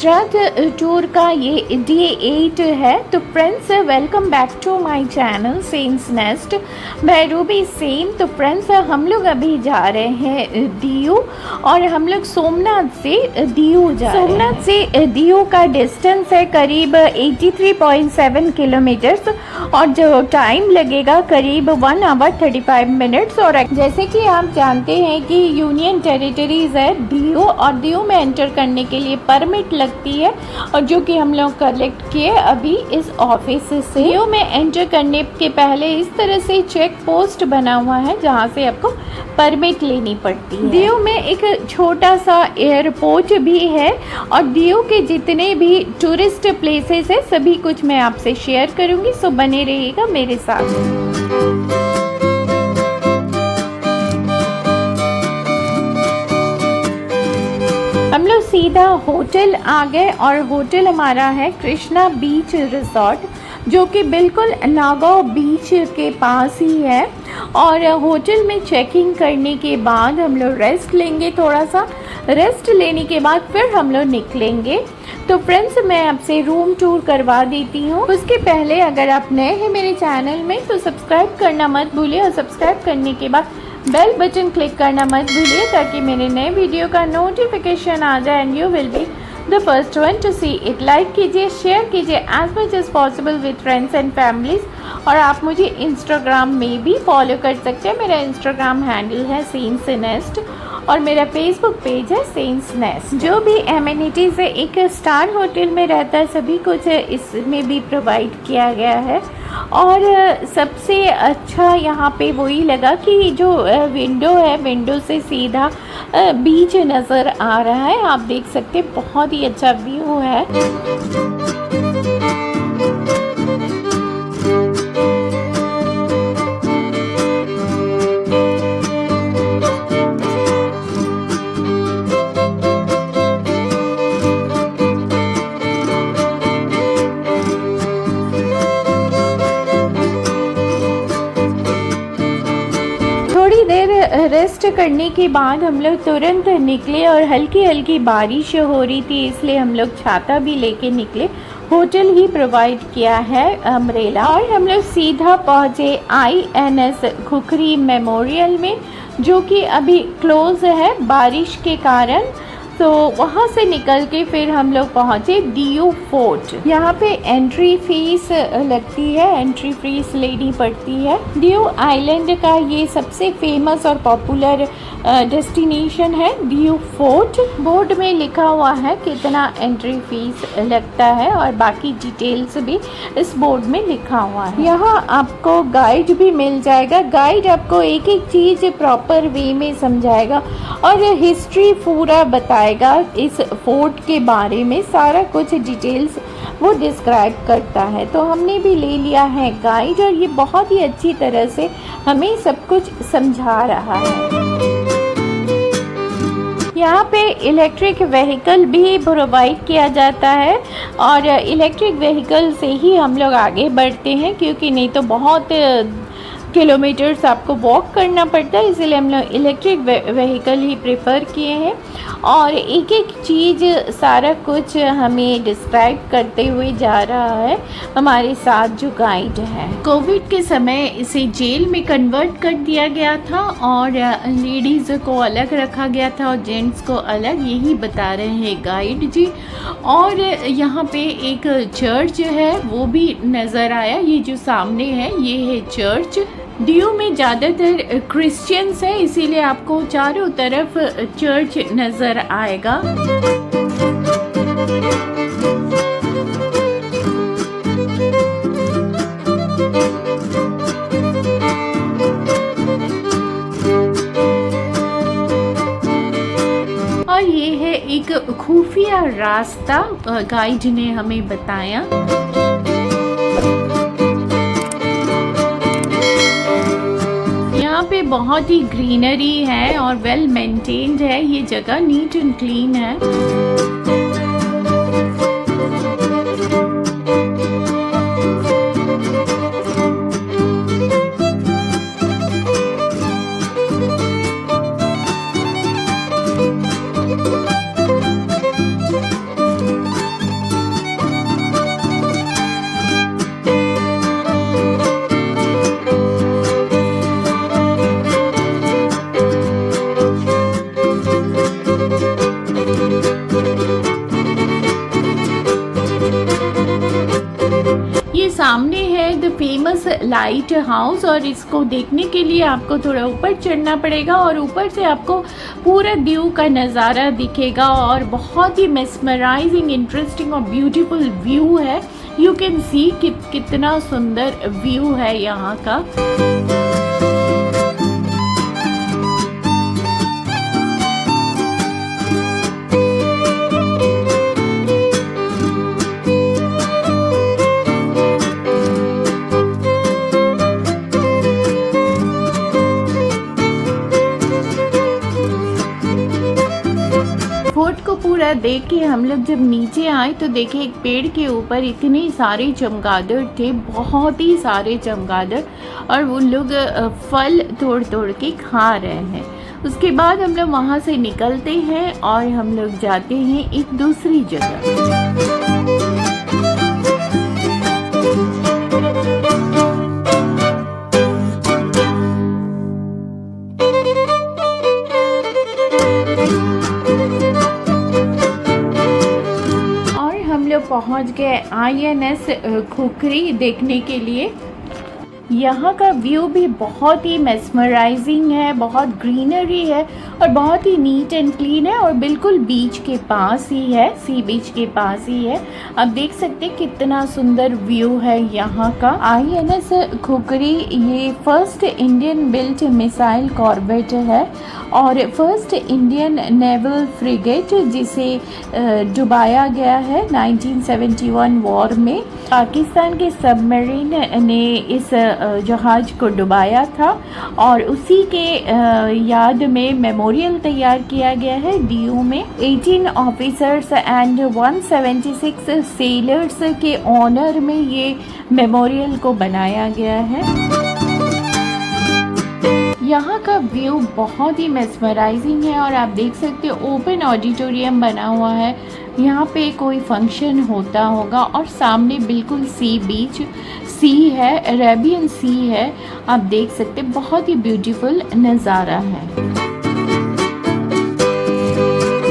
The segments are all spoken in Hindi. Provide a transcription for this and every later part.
गुजरात टूर का ये डे 8 है। तो friends welcome back to my channel सेन्स नेस्ट, मैं रूबी सेन। तो फ्रेंड्स हम लोग अभी जा रहे हैं दीव, और हम लोग सोमनाथ से दीव जा रहे हैं। सोमनाथ से दीव का डिस्टेंस है करीब 83.7 किलोमीटर्स, और जो टाइम लगेगा करीब 1 आवर 35 मिनट्स। और जैसे कि आप जानते हैं कि यूनियन टेरिटरीज है दीव, और दीव में एंटर करने के लिए परमिट लगती है, और जो कि हम लोग कलेक्ट किए अभी इस ऑफिस से। दीव में एंटर करने के पहले इस तरह से चेक पोस्ट बना हुआ है जहाँ से आपको परमिट लेनी पड़ती है। दीव में एक छोटा सा एयरपोर्ट भी है, और दीव के जितने भी टूरिस्ट प्लेसेस है सभी कुछ मैं आपसे शेयर करूंगी, सो बने रहिएगा मेरे साथ। हम लोग सीधा होटल आ गए, और होटल हमारा है कृष्णा बीच रिसोर्ट, जो कि बिल्कुल नागांव बीच के पास ही है। और होटल में चेकिंग करने के बाद हम लोग रेस्ट लेंगे, थोड़ा सा रेस्ट लेने के बाद फिर हम लोग निकलेंगे। तो फ्रेंड्स मैं आपसे रूम टूर करवा देती हूँ। उसके पहले अगर आप नए हैं मेरे चैनल में तो सब्सक्राइब करना मत भूलिए, और सब्सक्राइब करने के बाद बेल बटन क्लिक करना मत भूलिए, ताकि मेरे नए वीडियो का नोटिफिकेशन आ जाए and you will be the first one to see it. Like कीजिए, शेयर कीजिए as much as possible with friends and families. और आप मुझे इंस्टाग्राम में भी फॉलो कर सकते हैं। मेरा इंस्टाग्राम हैंडल है सेन्स नेस्ट, और मेरा फेसबुक पेज है सेन्स नेस्ट। जो भी एमिनिटीज़ एक स्टार होटल में रहता है सभी कुछ इसमें भी प्रोवाइड किया गया है। और सबसे अच्छा यहाँ पे वही लगा कि जो विंडो है, विंडो से सीधा बीच नज़र आ रहा है। आप देख सकते हैं बहुत ही अच्छा व्यू है। थोड़ी देर रेस्ट करने के बाद हम लोग तुरंत निकले, और हल्की हल्की बारिश हो रही थी इसलिए हम लोग छाता भी लेके निकले। होटल ही प्रोवाइड किया है अम्ब्रेला, और हम लोग सीधा पहुँचे INS खुखरी मेमोरियल में, जो कि अभी क्लोज है बारिश के कारण। तो वहाँ से निकल के फिर हम लोग पहुँचे दीव फोर्ट। यहाँ पे एंट्री फीस लगती है, एंट्री फीस लेनी पड़ती है। दीव आइलैंड का ये सबसे फेमस और पॉपुलर डेस्टिनेशन है दीव फोर्ट। बोर्ड में लिखा हुआ है कितना एंट्री फीस लगता है, और बाकी डिटेल्स भी इस बोर्ड में लिखा हुआ है। यहाँ आपको गाइड भी मिल जाएगा। गाइड आपको एक एक चीज़ प्रॉपर वे में समझाएगा और हिस्ट्री पूरा बताएगा इस फोर्ट के बारे में। सारा कुछ डिटेल्स वो डिस्क्राइब करता है। तो हमने भी ले लिया है गाइड, और ये बहुत ही अच्छी तरह से हमें सब कुछ समझा रहा है। यहाँ पे इलेक्ट्रिक व्हीकल भी प्रोवाइड किया जाता है, और इलेक्ट्रिक व्हीकल से ही हम लोग आगे बढ़ते हैं, क्योंकि नहीं तो बहुत किलोमीटर्स आपको वॉक करना पड़ता है। इसीलिए हम लोग इलेक्ट्रिक व्हीकल ही प्रेफर किए हैं। और एक एक चीज़ सारा कुछ हमें डिस्क्राइब करते हुए जा रहा है हमारे साथ जो गाइड है। कोविड के समय इसे जेल में कन्वर्ट कर दिया गया था, और लेडीज़ को अलग रखा गया था और जेंट्स को अलग, यही बता रहे हैं गाइड जी। और यहाँ पे एक चर्च है वो भी नज़र आया, ये जो सामने है ये है चर्च। दीव में ज़्यादातर क्रिश्चियंस है, इसीलिए आपको चारों तरफ चर्च नज़र आएगा। और ये है एक खुफिया रास्ता गाइड ने हमें बताया। यहाँ पे बहुत ही ग्रीनरी है और वेल मेंटेन्ड है, ये जगह नीट एंड क्लीन है। लाइट हाउस, और इसको देखने के लिए आपको थोड़ा ऊपर चढ़ना पड़ेगा और ऊपर से आपको पूरा व्यू का नज़ारा दिखेगा और बहुत ही मेस्मराइजिंग, इंटरेस्टिंग और ब्यूटीफुल व्यू है। यू कैन सी कितना सुंदर व्यू है यहाँ का। फोर्ट को पूरा देख के हम लोग जब नीचे आए तो देखे एक पेड़ के ऊपर इतने सारे चमगादड़ थे, बहुत ही सारे चमगादड़, और वो लोग फल तोड़ तोड़ के खा रहे हैं। उसके बाद हम लोग वहाँ से निकलते हैं और हम लोग जाते हैं एक दूसरी जगह। पहुंच गए INS खुखरी देखने के लिए। यहाँ का व्यू भी बहुत ही मेस्मराइजिंग है, बहुत ग्रीनरी है और बहुत ही नीट एंड क्लीन है और बिल्कुल बीच के पास ही है, सी बीच के पास ही है। आप देख सकते हैं कितना सुंदर व्यू है यहाँ का। INS खुखरी ये first Indian built missile corvette है और फर्स्ट इंडियन नेवल फ्रिगेट जिसे डुबाया गया है 1971 वॉर में। पाकिस्तान के सबमरीन ने इस जहाज़ को डुबाया था और उसी के याद में मेमोरियल तैयार किया गया है DU में। 18 ऑफिसर्स एंड 176 सेलर्स के ऑनर में ये मेमोरियल को बनाया गया है। यहाँ का व्यू बहुत ही मेस्मराइजिंग है और आप देख सकते हो ओपन ऑडिटोरियम बना हुआ है। यहाँ पे कोई फंक्शन होता होगा और सामने बिल्कुल सी बीच, सी है, अरेबियन सी है। आप देख सकते बहुत ही ब्यूटीफुल नज़ारा है।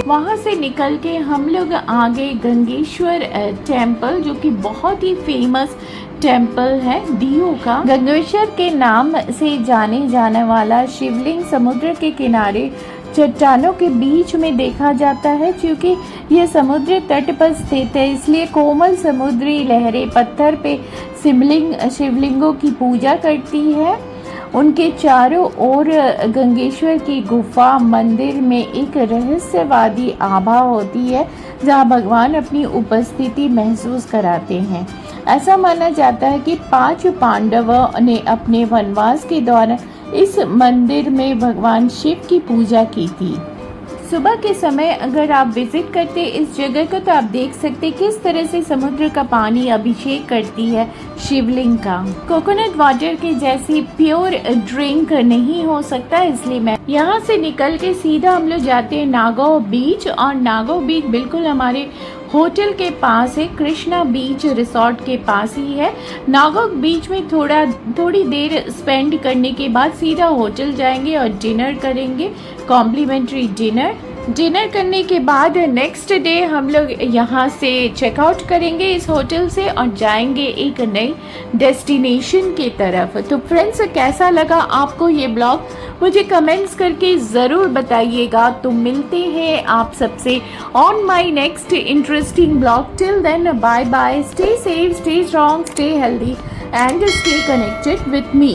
वहाँ से निकल के हम लोग आगे गंगेश्वर टेम्पल, जो कि बहुत ही फेमस टेम्पल है DU का। गंगेश्वर के नाम से जाने जाने वाला शिवलिंग समुद्र के किनारे चट्टानों के बीच में देखा जाता है। क्योंकि यह समुद्र तट पर स्थित है इसलिए कोमल समुद्री लहरें पत्थर पे शिवलिंगों की पूजा करती है। उनके चारों ओर गंगेश्वर की गुफा मंदिर में एक रहस्यवादी आभा होती है जहां भगवान अपनी उपस्थिति महसूस कराते हैं। ऐसा माना जाता है कि 5 पांडवों ने अपने वनवास के दौरान इस मंदिर में भगवान शिव की पूजा की थी। सुबह के समय अगर आप विजिट करते इस जगह को तो आप देख सकते किस तरह से समुद्र का पानी अभिषेक करती है शिवलिंग का। कोकोनट वाटर के जैसी प्योर ड्रिंक नहीं हो सकता, इसलिए मैं यहाँ से निकल के सीधा हम लोग जाते हैं नागो बीच। और नागो बीच बिल्कुल हमारे होटल के पास है, कृष्णा बीच रिसोर्ट के पास ही है। नागो बीच में थोड़ी देर स्पेंड करने के बाद सीधा होटल जाएंगे और डिनर करेंगे, कॉम्प्लीमेंट्री डिनर करने के बाद नेक्स्ट डे हम लोग यहाँ से चेकआउट करेंगे इस होटल से और जाएंगे एक नई डेस्टिनेशन की तरफ। तो फ्रेंड्स, कैसा लगा आपको ये ब्लॉग मुझे कमेंट्स करके ज़रूर बताइएगा। तो मिलते हैं आप सबसे on my next interesting blog. Till then bye bye, stay safe, stay strong, stay healthy and stay connected with me.